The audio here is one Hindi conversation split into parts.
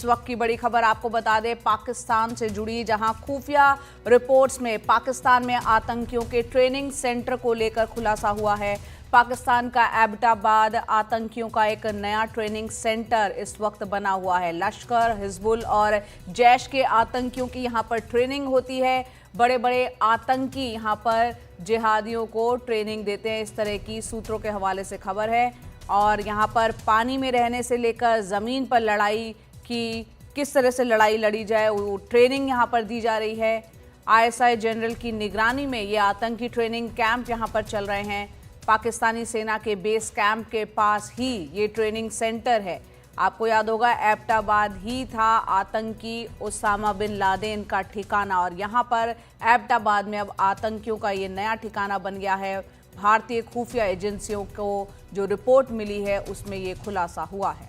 इस वक्त की बड़ी खबर आपको बता दें पाकिस्तान से जुड़ी, जहां खुफिया रिपोर्ट्स में पाकिस्तान में आतंकियों के ट्रेनिंग सेंटर को लेकर खुलासा हुआ है। पाकिस्तान का एबटाबाद आतंकियों का एक नया ट्रेनिंग सेंटर इस वक्त बना हुआ है। लश्कर, हिजबुल और जैश के आतंकियों की यहां पर ट्रेनिंग होती है। बड़े बड़े आतंकी यहां पर जिहादियों को ट्रेनिंग देते हैं, इस तरह की सूत्रों के हवाले से खबर है। और यहां पर पानी में रहने से लेकर जमीन पर लड़ाई कि किस तरह से लड़ाई लड़ी जाए, वो ट्रेनिंग यहां पर दी जा रही है। आईएसआई जनरल की निगरानी में ये आतंकी ट्रेनिंग कैंप यहां पर चल रहे हैं। पाकिस्तानी सेना के बेस कैंप के पास ही ये ट्रेनिंग सेंटर है। आपको याद होगा एबटाबाद ही था आतंकी उसामा बिन लादेन का ठिकाना, और यहां पर एबटाबाद में अब आतंकियों का ये नया ठिकाना बन गया है। भारतीय खुफिया एजेंसियों को जो रिपोर्ट मिली है उसमें ये खुलासा हुआ है।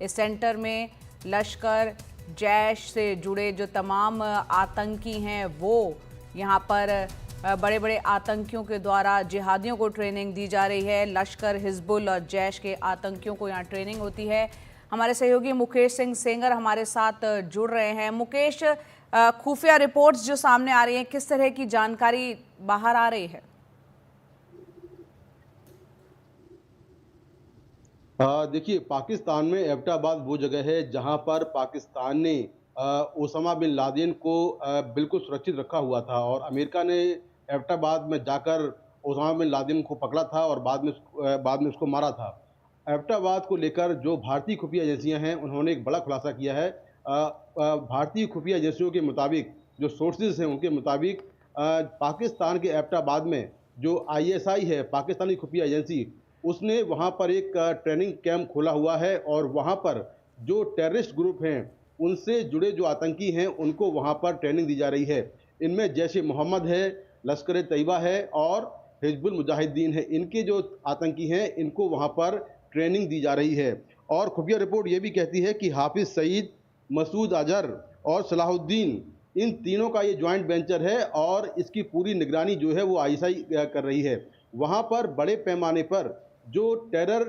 इस सेंटर में लश्कर, जैश से जुड़े जो तमाम आतंकी हैं वो यहाँ पर बड़े बड़े आतंकियों के द्वारा जिहादियों को ट्रेनिंग दी जा रही है। लश्कर, हिजबुल और जैश के आतंकियों को यहाँ ट्रेनिंग होती है। हमारे सहयोगी मुकेश सिंह सेंगर हमारे साथ जुड़ रहे हैं। मुकेश, खुफिया रिपोर्ट्स जो सामने आ रही हैं, किस तरह की जानकारी बाहर आ रही है? देखिए, पाकिस्तान में एबटाबाद वो जगह है जहां पर पाकिस्तान ने ओसामा बिन लादेन को बिल्कुल सुरक्षित रखा हुआ था, और अमेरिका ने एबटाबाद में जाकर ओसामा बिन लादेन को पकड़ा था और बाद में उसको मारा था। एबटाबाद को लेकर जो भारतीय खुफिया एजेंसियां हैं उन्होंने एक बड़ा खुलासा किया है। भारतीय खुफिया एजेंसियों के मुताबिक, जो सोर्सेज हैं उनके मुताबिक, पाकिस्तान के एबटाबाद में जो आईएसआई है, पाकिस्तानी खुफिया एजेंसी, उसने वहाँ पर एक ट्रेनिंग कैंप खोला हुआ है, और वहाँ पर जो टेररिस्ट ग्रुप हैं उनसे जुड़े जो आतंकी हैं उनको वहाँ पर ट्रेनिंग दी जा रही है। इनमें जैश ए मोहम्मद है, लश्कर ए तैयबा है और हिजबुल मुजाहिदीन है। इनके जो आतंकी हैं इनको वहाँ पर ट्रेनिंग दी जा रही है। और खुफिया रिपोर्ट ये भी कहती है कि हाफिज सईद, मसूद अजहर और सलाहुद्दीन, इन तीनों का ये जॉइंट वेंचर है, और इसकी पूरी निगरानी जो है वो आईएसआई कर रही है। वहाँ पर बड़े पैमाने पर जो टेरर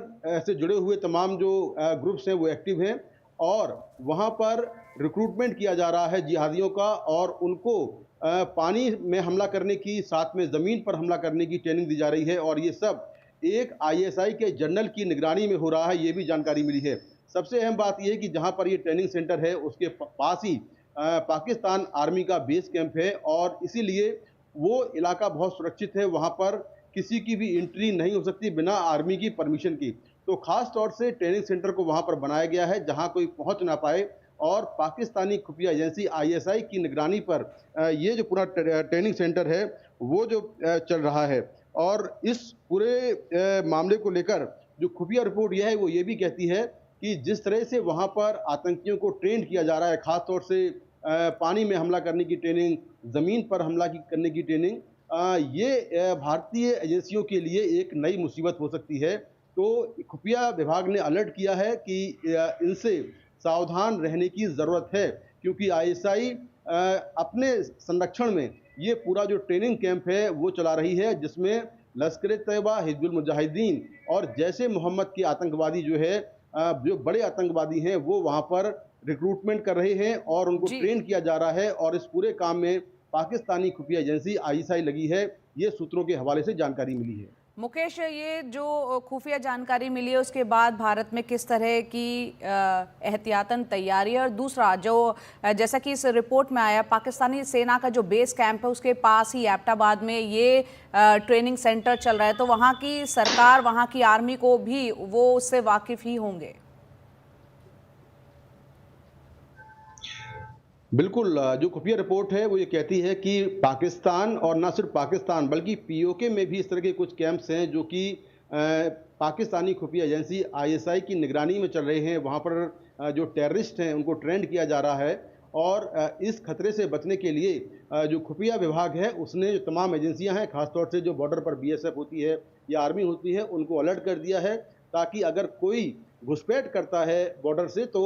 से जुड़े हुए तमाम जो ग्रुप्स हैं वो एक्टिव हैं, और वहाँ पर रिक्रूटमेंट किया जा रहा है जिहादियों का, और उनको पानी में हमला करने की, साथ में ज़मीन पर हमला करने की ट्रेनिंग दी जा रही है। और ये सब एक आईएसआई के जनरल की निगरानी में हो रहा है, ये भी जानकारी मिली है। सबसे अहम बात यह है कि जहाँ पर ये ट्रेनिंग सेंटर है उसके पास ही पाकिस्तान आर्मी का बेस कैंप है, और इसीलिए वो इलाका बहुत सुरक्षित है। वहाँ पर किसी की भी एंट्री नहीं हो सकती बिना आर्मी की परमिशन की। तो खास तौर से ट्रेनिंग सेंटर को वहां पर बनाया गया है जहां कोई पहुंच ना पाए, और पाकिस्तानी खुफिया एजेंसी आईएसआई की निगरानी पर ये जो पूरा ट्रेनिंग सेंटर है वो जो चल रहा है। और इस पूरे मामले को लेकर जो खुफिया रिपोर्ट यह है वो ये भी कहती है कि जिस तरह से वहां पर आतंकियों को ट्रेन किया जा रहा है, खासतौर से पानी में हमला करने की ट्रेनिंग, जमीन पर हमला करने की ट्रेनिंग, ये भारतीय एजेंसियों के लिए एक नई मुसीबत हो सकती है। तो खुफिया विभाग ने अलर्ट किया है कि इनसे सावधान रहने की ज़रूरत है, क्योंकि आईएसआई अपने संरक्षण में ये पूरा जो ट्रेनिंग कैंप है वो चला रही है, जिसमें लश्कर-ए-तैयबा, हिजबुल मुजाहिदीन और जैश-ए-मोहम्मद के आतंकवादी जो है, जो बड़े आतंकवादी हैं, वो वहाँ पर रिक्रूटमेंट कर रहे हैं और उनको जी ट्रेन किया जा रहा है। और इस पूरे काम में पाकिस्तानी खुफिया एजेंसी आईएसआई लगी है, ये सूत्रों के हवाले से जानकारी मिली है। मुकेश, ये जो खुफिया जानकारी मिली है उसके बाद भारत में किस तरह की एहतियातन तैयारी है? और दूसरा जो जैसा कि इस रिपोर्ट में आया, पाकिस्तानी सेना का जो बेस कैंप है उसके पास ही एबटाबाद में ये ट्रेनिंग सेंटर चल रहा है, तो वहाँ की सरकार, वहाँ की आर्मी को भी वो उससे वाकिफ ही होंगे? बिल्कुल, जो खुफिया रिपोर्ट है वो ये कहती है कि पाकिस्तान, और ना सिर्फ पाकिस्तान बल्कि पीओके में भी इस तरह के कुछ कैंप्स हैं जो कि पाकिस्तानी खुफिया एजेंसी आईएसआई की निगरानी में चल रहे हैं। वहाँ पर जो टेररिस्ट हैं उनको ट्रेंड किया जा रहा है, और इस खतरे से बचने के लिए जो खुफिया विभाग है उसने जो तमाम एजेंसियां हैं, खासतौर से जो बॉर्डर पर बीएसएफ होती है या आर्मी होती है, उनको अलर्ट कर दिया है, ताकि अगर कोई घुसपैठ करता है बॉर्डर से तो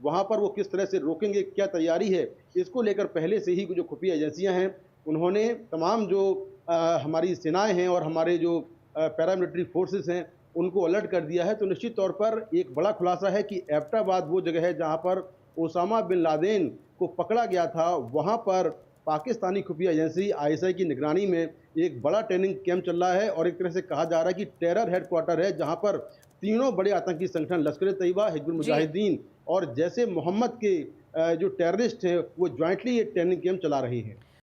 वहां पर वो किस तरह से रोकेंगे, क्या तैयारी है, इसको लेकर पहले से ही जो खुफिया एजेंसियां हैं उन्होंने तमाम जो हमारी सेनाएं हैं और हमारे जो पैरामिलिट्री फोर्सेस हैं उनको अलर्ट कर दिया है। तो निश्चित तौर पर एक बड़ा खुलासा है कि एबटाबाद वो जगह है जहां पर ओसामा बिन लादेन को पकड़ा गया था, वहाँ पर पाकिस्तानी खुफिया एजेंसी आईएसआई की निगरानी में एक बड़ा ट्रेनिंग कैंप चल रहा है और एक तरह से कहा जा रहा है कि टेरर हेडक्वार्टर है, जहाँ पर तीनों बड़े आतंकी संगठन लश्कर ए तैयबा, हिजबुल जी। मुजाहिदीन और जैसे मोहम्मद के जो टेररिस्ट हैं वो ज्वाइंटली ये ट्रेनिंग कैंप चला रहे हैं।